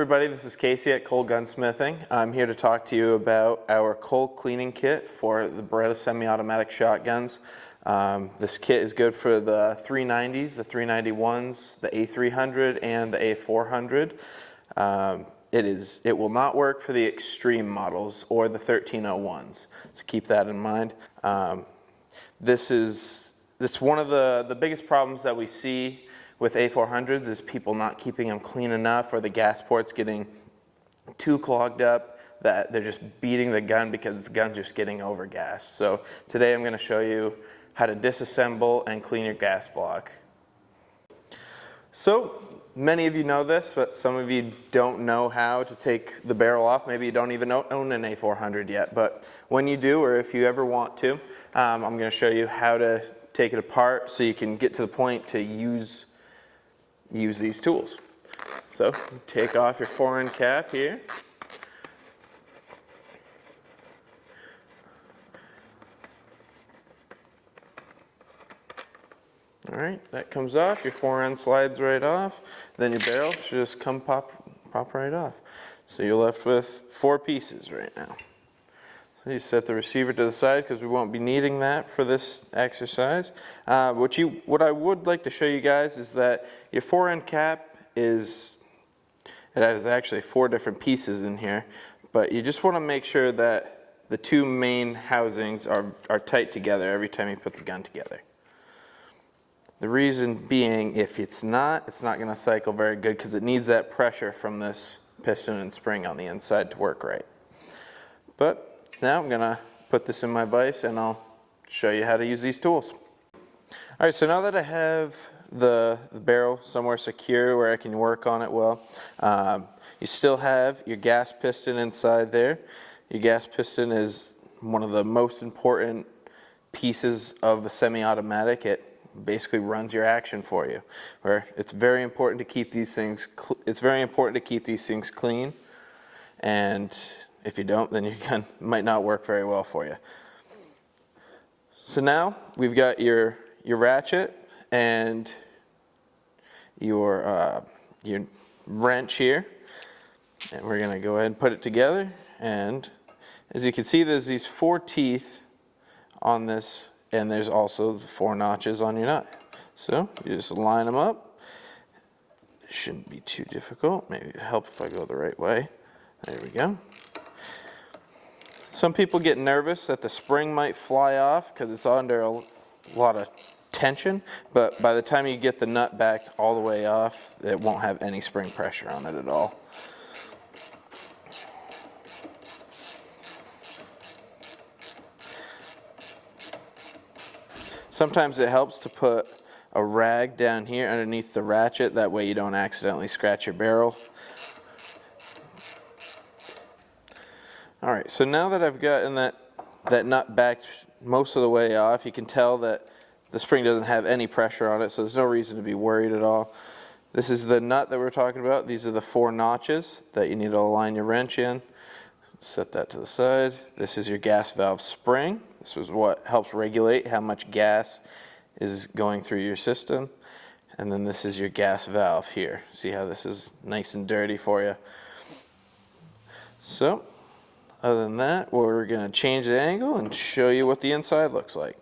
everybody, this is Casey at Cole Gunsmithing. I'm here to talk to you about our Cole cleaning kit for the Beretta semi-automatic shotguns. This kit is good for the 390s, the 391s, the A300, and the A400. It will not work for the extreme models or the 1301s, so keep that in mind. This is one of the biggest problems that we see with A400s is people not keeping them clean enough, or the gas ports getting too clogged up that they're just beating the gun because the gun's just getting overgassed. So today I'm going to show you how to disassemble and clean your gas block. So many of you know this, but some of you don't know how to take the barrel off. Maybe you don't even own an A400 yet, but when you do, or if you ever want to, I'm going to show you how to take it apart so you can get to the point to use these tools. So take off your fore-end cap here. All right, that comes off. Your fore-end slides right off. Then your barrel should just come pop right off. So you're left with 4 pieces right now. So you set the receiver to the side because we won't be needing that for this exercise. What I would like to show you guys is that your fore-end cap it has actually 4 different pieces in here, but you just want to make sure that the 2 main housings are tight together every time you put the gun together. The reason being, if it's not going to cycle very good because it needs that pressure from this piston and spring on the inside to work right. But now I'm going to put this in my vise and I'll show you how to use these tools. All right, so now that I have the barrel somewhere secure where I can work on it well, you still have your gas piston inside there. Your gas piston is one of the most important pieces of the semi-automatic. It basically runs your action for you. Where it's very important to keep these things. It's very important to keep these things clean, and if you don't, then your gun might not work very well for you. So now we've got your ratchet and your wrench here, and we're going to go ahead and put it together. And as you can see, there's these 4 teeth on this, and there's also the 4 notches on your nut. So you just line them up. It shouldn't be too difficult. Maybe it'll help if I go the right way. There we go. Some people get nervous that the spring might fly off because it's under a lot of tension, but by the time you get the nut back all the way off, it won't have any spring pressure on it at all. Sometimes it helps to put a rag down here underneath the ratchet, that way you don't accidentally scratch your barrel. Alright, so now that I've gotten that nut back most of the way off, you can tell that the spring doesn't have any pressure on it, so there's no reason to be worried at all. This is the nut that we're talking about. These are the 4 notches that you need to align your wrench in. Set that to the side. This is your gas valve spring. This is what helps regulate how much gas is going through your system. And then this is your gas valve here. See how this is nice and dirty for you. So other than that, we're going to change the angle and show you what the inside looks like.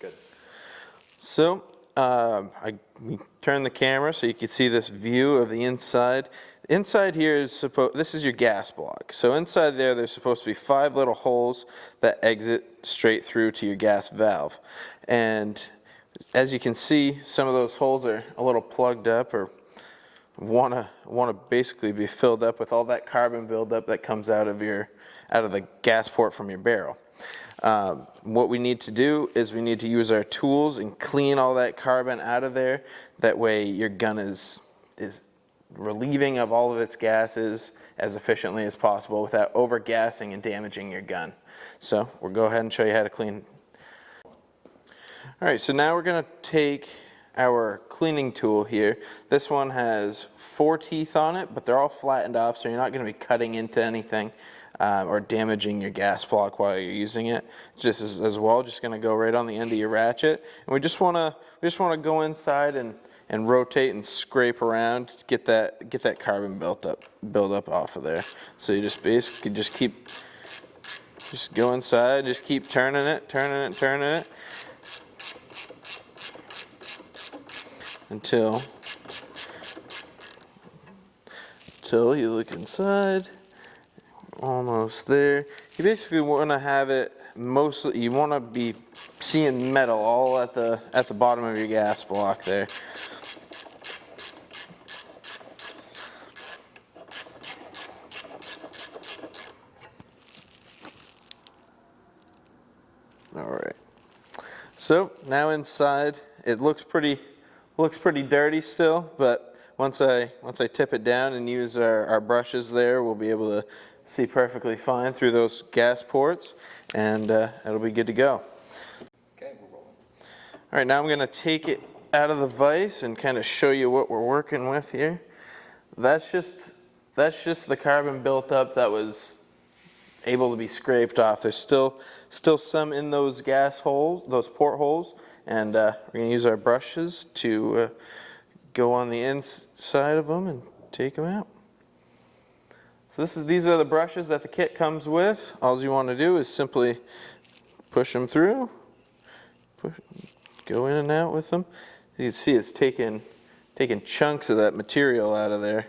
Good. So we turn the camera so you can see this view of the inside. Inside here is this is your gas block. So inside there's supposed to be 5 little holes that exit straight through to your gas valve. And as you can see, some of those holes are a little plugged up, or want to basically be filled up with all that carbon buildup that comes out of the gas port from your barrel. What we need to do is we need to use our tools and clean all that carbon out of there. That way your gun is relieving of all of its gases as efficiently as possible without overgassing and damaging your gun. So we'll go ahead and show you how to clean. Alright, so now we're going to take our cleaning tool here. This one has 4 teeth on it, but they're all flattened off, so you're not going to be cutting into anything or damaging your gas block while you're using it. Just as well, just going to go right on the end of your ratchet, and we just want to go inside and and rotate and scrape around to get that carbon build up off of there. So you just basically just go inside, just keep turning it until you look inside. Almost there. You basically want to have it mostly, you want to be seeing metal all at the bottom of your gas block there. All right. So now inside, it looks pretty dirty still, but once I tip it down and use our brushes there, we'll be able to see perfectly fine through those gas ports, and it'll be good to go. Okay, we're rolling. All right, now I'm going to take it out of the vise and kind of show you what we're working with here. That's just the carbon built up that was able to be scraped off. There's still some in those gas holes, those port holes, and we're going to use our brushes to go on the inside of them and take them out. So these are the brushes that the kit comes with. All you want to do is simply push them through, go in and out with them. You can see it's taking chunks of that material out of there.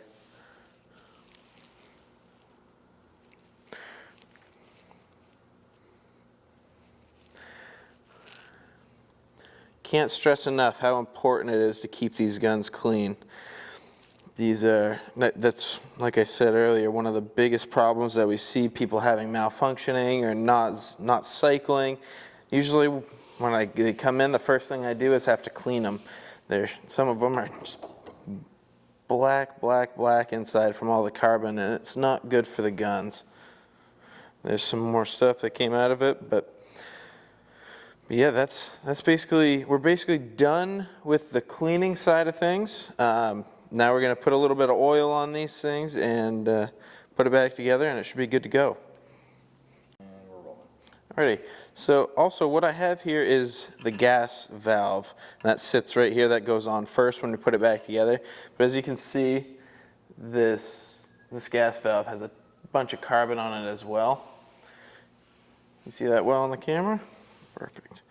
Can't stress enough how important it is to keep these guns clean. That's, like I said earlier, one of the biggest problems that we see, people having malfunctioning or not cycling. Usually when they come in, the first thing I do is have to clean them. Some of them are just black inside from all the carbon, and it's not good for the guns. There's some more stuff that came out of it, but yeah, that's basically, we're basically done with the cleaning side of things. Now we're going to put a little bit of oil on these things and put it back together, and it should be good to go. And we're rolling. Alrighty, so also what I have here is the gas valve. That sits right here, that goes on first when we put it back together. But as you can see, this gas valve has a bunch of carbon on it as well. You see that well on the camera? Perfect.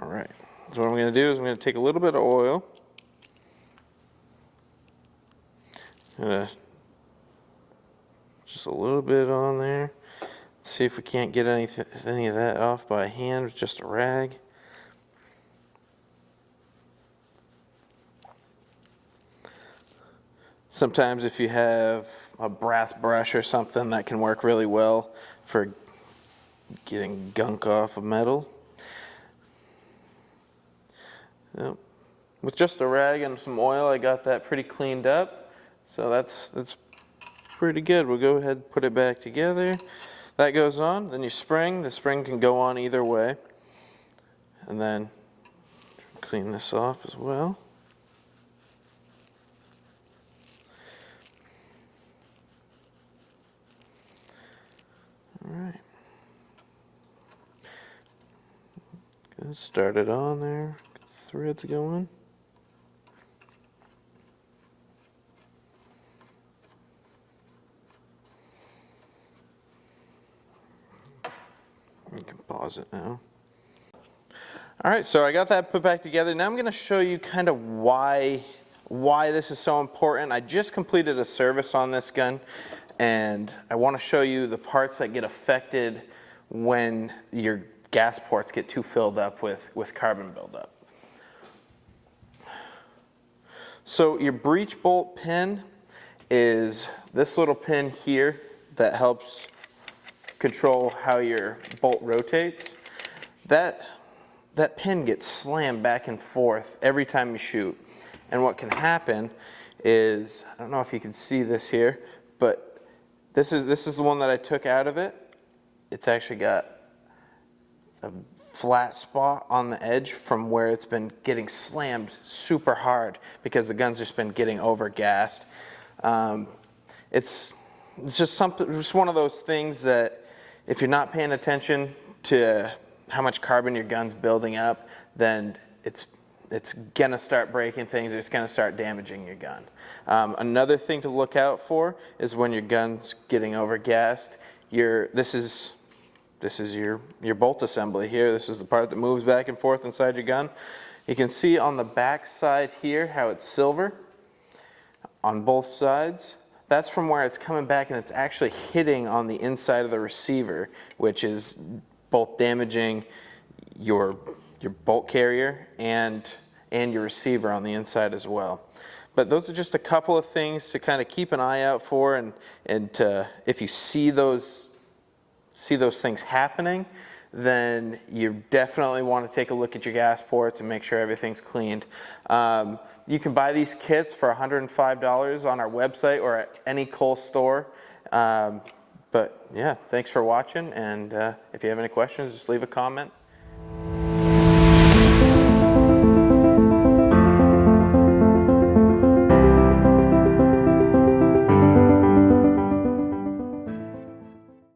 Alright, so what I'm going to do is I'm going to take a little bit of oil. Just a little bit on there. See if we can't get any of that off by hand with just a rag. Sometimes if you have a brass brush or something, that can work really well for getting gunk off of metal. Yep. With just a rag and some oil, I got that pretty cleaned up. So that's pretty good. We'll go ahead and put it back together. That goes on. Then the spring can go on either way. And then clean this off as well. All right. Good. Start it on there. Threads going. You can pause it now. All right, so I got that put back together. Now I'm going to show you kind of why this is so important. I just completed a service on this gun, and I want to show you the parts that get affected when your gas ports get too filled up with carbon buildup. So your breech bolt pin is this little pin here that helps control how your bolt rotates. That pin gets slammed back and forth every time you shoot. And what can happen is, I don't know if you can see this here, but this is the one that I took out of it. It's actually got a flat spot on the edge from where it's been getting slammed super hard because the gun's just been getting overgassed. It's just one of those things that if you're not paying attention to how much carbon your gun's building up, then it's it's gonna start breaking things, it's gonna start damaging your gun. Another thing to look out for is when your gun's getting overgassed, this is your bolt assembly here. This is the part that moves back and forth inside your gun. You can see on the back side here how it's silver on both sides. That's from where it's coming back and it's actually hitting on the inside of the receiver, which is both damaging your bolt carrier and your receiver on the inside as well. But those are just a couple of things to kind of keep an eye out for, and if you see those things happening, then you definitely want to take a look at your gas ports and make sure everything's cleaned. You can buy these kits for $105 on our website or at any Cole store. But yeah, thanks for watching, and if you have any questions, just leave a comment.